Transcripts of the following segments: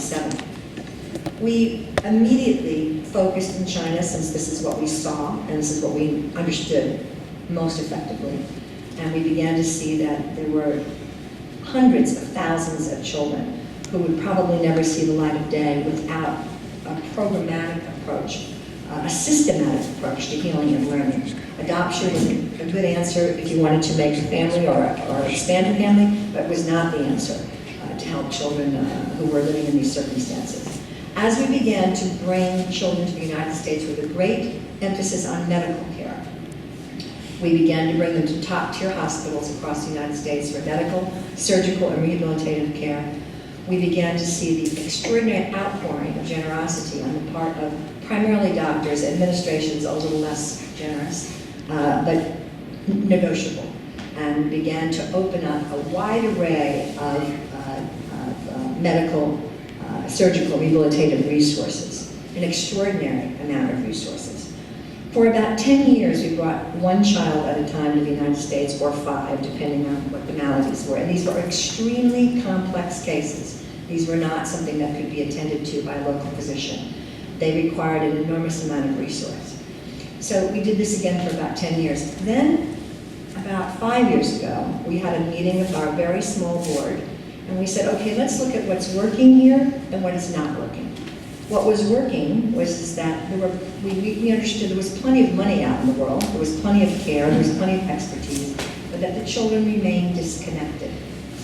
2007. We immediately focused in China, since this is what we saw and this is what we understood most effectively. And we began to see that there were hundreds of thousands of children who would probably never see the light of day without a programmatic approach, a systematic approach to healing and learning. Adoption was a good answer if you wanted to make a family or expand a family, but it was not the answer to help children who were living in these circumstances. As we began to bring children to the United States with a great emphasis on medical care, we began to bring them to top-tier hospitals across the United States for medical, surgical, and rehabilitative care. We began to see the extraordinary outpouring of generosity on the part of primarily doctors. Administrations a little less generous, but negotiable, and began to open up a wide array of medical, surgical, rehabilitative resources, an extraordinary amount of resources. For about 10 years, we brought one child at a time to the United States, or 5, depending on what the maladies were. And these were extremely complex cases. These were not something that could be attended to by a local physician. They required an enormous amount of resource. So we did this again for about 10 years. Then, about 5 years ago, we had a meeting with our very small board, and we said, okay, let's look at what's working here and what is not working. What was working was that we understood there was plenty of money out in the world, there was plenty of care, there was plenty of expertise, but that the children remained disconnected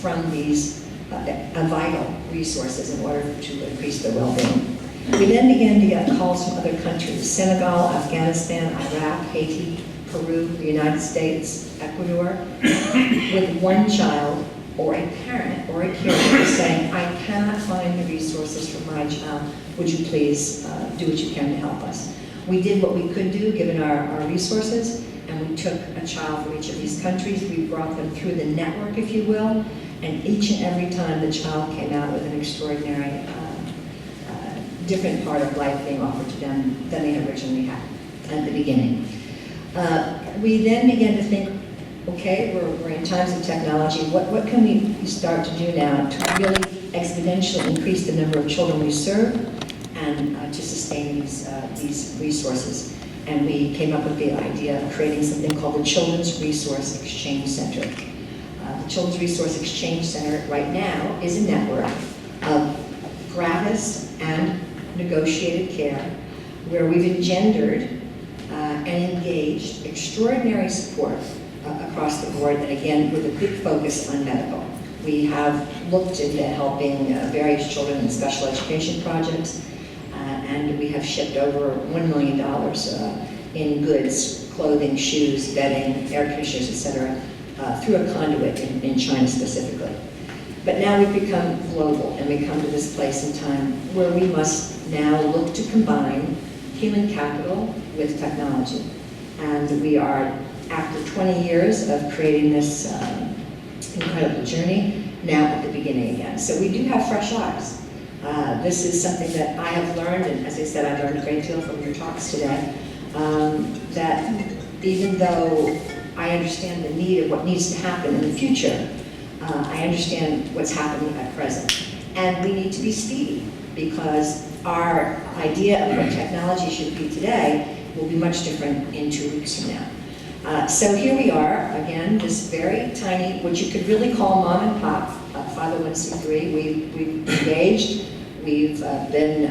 from these vital resources in order to increase their well-being. We then began to get calls from other countries: Senegal, Afghanistan, Iraq, Haiti, Peru, the United States, Ecuador, with one child or a parent or a caregiver saying, I cannot find the resources for my child. Would you please do what you can to help us? We did what we could do given our resources, and we took a child from each of these countries. We brought them through the network, if you will, and each and every time the child came out with an extraordinary different part of life being offered to them than they originally had at the beginning. We then began to think, okay, we're in times of technology, what can we start to do now to really exponentially increase the number of children we serve and to sustain these resources? And we came up with the idea of creating something called the Children's Resource Exchange Center. The Children's Resource Exchange Center right now is a network of gratis and negotiated care where we've engendered and engaged extraordinary support across the board, and again, with a big focus on medical. We have looked into helping various children in special education projects, and we have shipped over $1 million in goods, clothing, shoes, bedding, air conditioners, etc., through a conduit in China specifically. But now we've become global, and we come to this place in time where we must now look to combine human capital with technology. And we are, after 20 years of creating this incredible journey, now at the beginning again. So we do have fresh eyes. This is something that I have learned, and as I said, I've learned a great deal from your talks today, that even though I understand the need of what needs to happen in the future, I understand what's happening at present. And we need to be speedy, because our idea of what technology should be today will be much different in 2 weeks from now. So here we are, again, this very tiny, what you could really call mom and pop, 501c3. We've engaged, we've been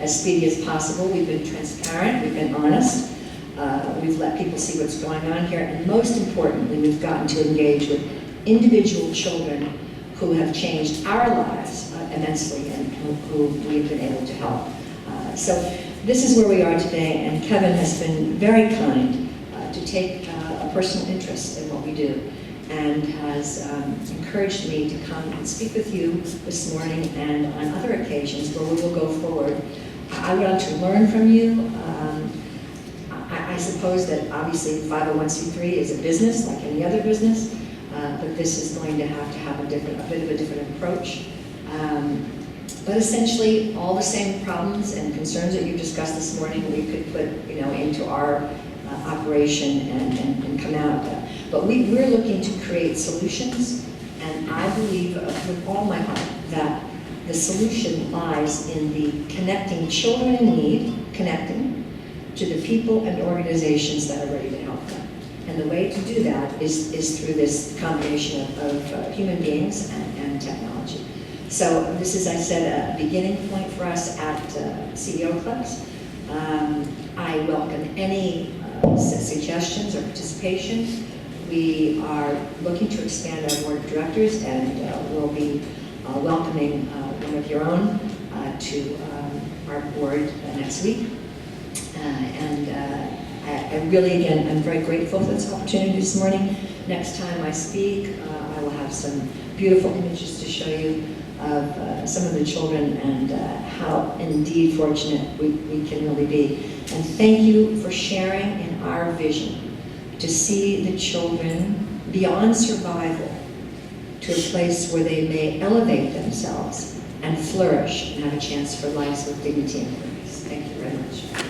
as speedy as possible, we've been transparent, we've been honest, we've let people see what's going on here, and most importantly, we've gotten to engage with individual children who have changed our lives immensely and who we've been able to help. So this is where we are today, and Kevin has been very kind to take a personal interest in what we do, and has encouraged me to come and speak with you this morning and on other occasions where we will go forward. I want to learn from you. I suppose that obviously 501c3 is a business like any other business, but this is going to have a bit of a different approach. But essentially, all the same problems and concerns that you discussed this morning, we could put, into our operation and come out. But we're looking to create solutions, and I believe with all my heart that the solution lies in the connecting children in need, connecting to the people and organizations that are ready to help them. And the way to do that is through this combination of human beings and technology. So this is, I said, a beginning point for us at CEO Clubs. I welcome any suggestions or participation. We are looking to expand our board of directors, and we'll be welcoming one of your own to our board next week. I really, again, I'm very grateful for this opportunity this morning. Next time I speak, I will have some beautiful images to show you of some of the children and how indeed fortunate we can really be. And thank you for sharing in our vision to see the children beyond survival to a place where they may elevate themselves and flourish and have a chance for lives with dignity and purpose. Thank you very much.